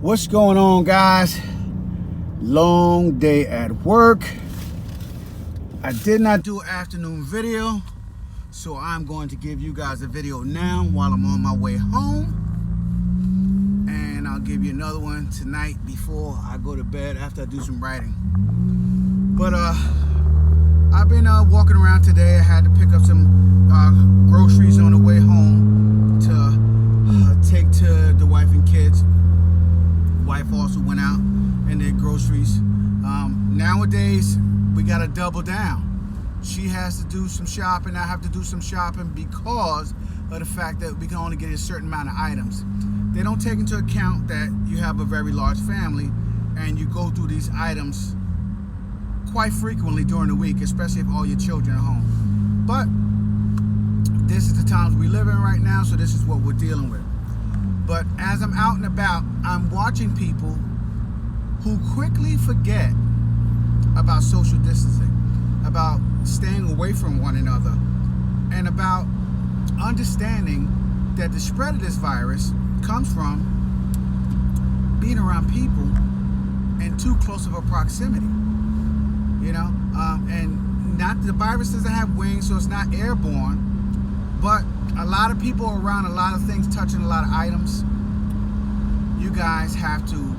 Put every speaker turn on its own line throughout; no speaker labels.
What's going on, guys? Long day at work. I did not do an afternoon video, so I'm going to give you guys a video now while I'm on my way home, and I'll give you another one tonight before I go to bed after I do some writing. But I've been walking around today. I had to pick up some groceries on the way home to take to the wife and kids. Wife also went out and did groceries. Nowadays, we gotta double down. She has to do some shopping. I have to do some shopping because of the fact that we can only get a certain amount of items. They don't take into account that you have a very large family and you go through these items quite frequently during the week, especially if all your children are home. But this is the times we live in right now, so this is what we're dealing with. But as I'm out and about, I'm watching people who quickly forget about social distancing, about staying away from one another, and about understanding that the spread of this virus comes from being around people in too close of a proximity. You know, and not the virus doesn't have wings, so it's not airborne, but a lot of people are around a lot of things, touching a lot of items. You guys have to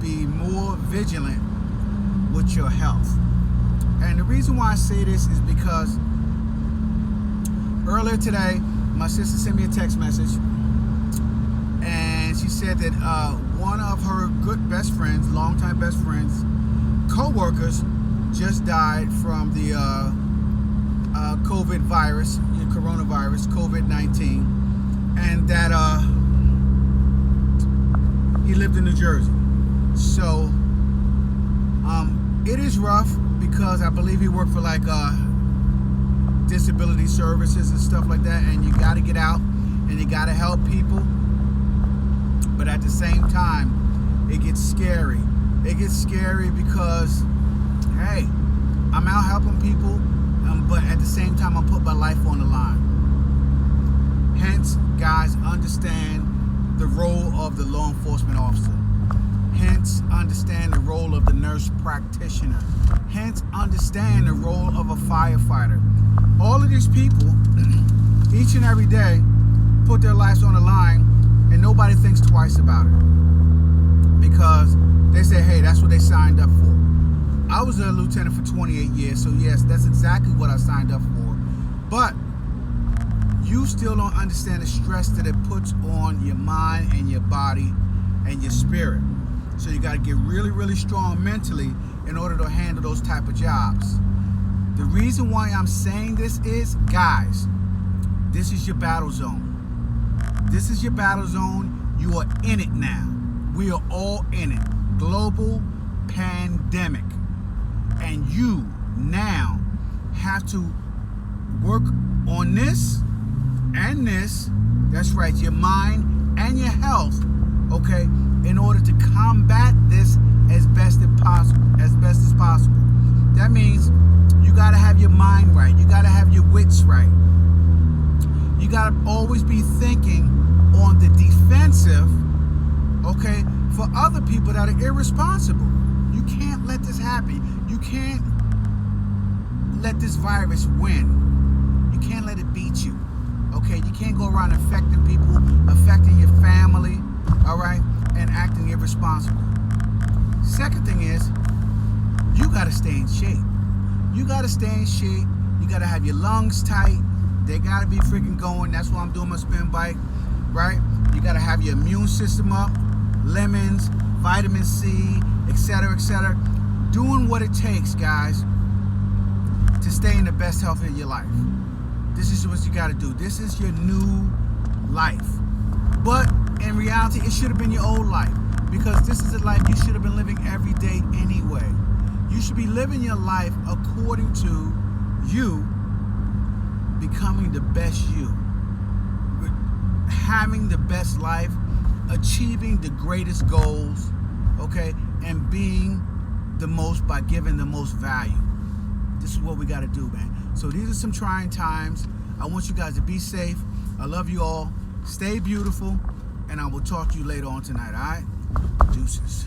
be more vigilant with your health. And the reason why I say this is because earlier today, my sister sent me a text message, and she said that one of her good best friends, longtime best friends, co-workers, just died from the COVID virus, coronavirus, COVID-19, and that he lived in New Jersey. So it is rough because I believe he worked for like disability services and stuff like that, and you got to get out and you got to help people. But at the same time, it gets scary. It gets scary because, hey, I'm out helping people, but at the same time, I'm putting my life on the line. Hence, guys, understand the role of the law enforcement officer. Hence, understand the role of the nurse practitioner. Hence, understand the role of a firefighter. All of these people, each and every day, put their lives on the line, and nobody thinks twice about it. Because they say, hey, that's what they signed up for. I was a lieutenant for 28 years, so yes, that's exactly what I signed up for. But you still don't understand the stress that it puts on your mind and your body and your spirit. So you got to get really, really strong mentally in order to handle those type of jobs. The reason why I'm saying this is, guys, this is your battle zone. This is your battle zone. You are in it now. We are all in it. Global pandemic. And you now have to work on this and this. That's right, your mind and your health, okay, in order to combat this as best as possible. That means you got to have your mind right. You got to have your wits right. You got to always be thinking on the defensive, okay, for other people that are irresponsible. You can't let this happen. You can't let this virus win. You can't let it beat you. Okay, you can't go around affecting people, affecting your family, all right, and acting irresponsible. Second thing is, you got to stay in shape. You got to stay in shape. You got to have your lungs tight. They got to be freaking going. That's why I'm doing my spin bike, right? You got to have your immune system up, lemons, vitamin C, etc., etc. Doing what it takes, guys, to stay in the best health of your life. This is what you got to do. This is your new life. But in reality, it should have been your old life, because this is a life you should have been living every day anyway. You should be living your life according to you becoming the best you, having the best life, achieving the greatest goals, okay, and being the most by giving the most value. This is what we got to do, man. So these are some trying times. I want you guys to be safe. I love you all. Stay beautiful, and I will talk to you later on tonight, all right? Deuces.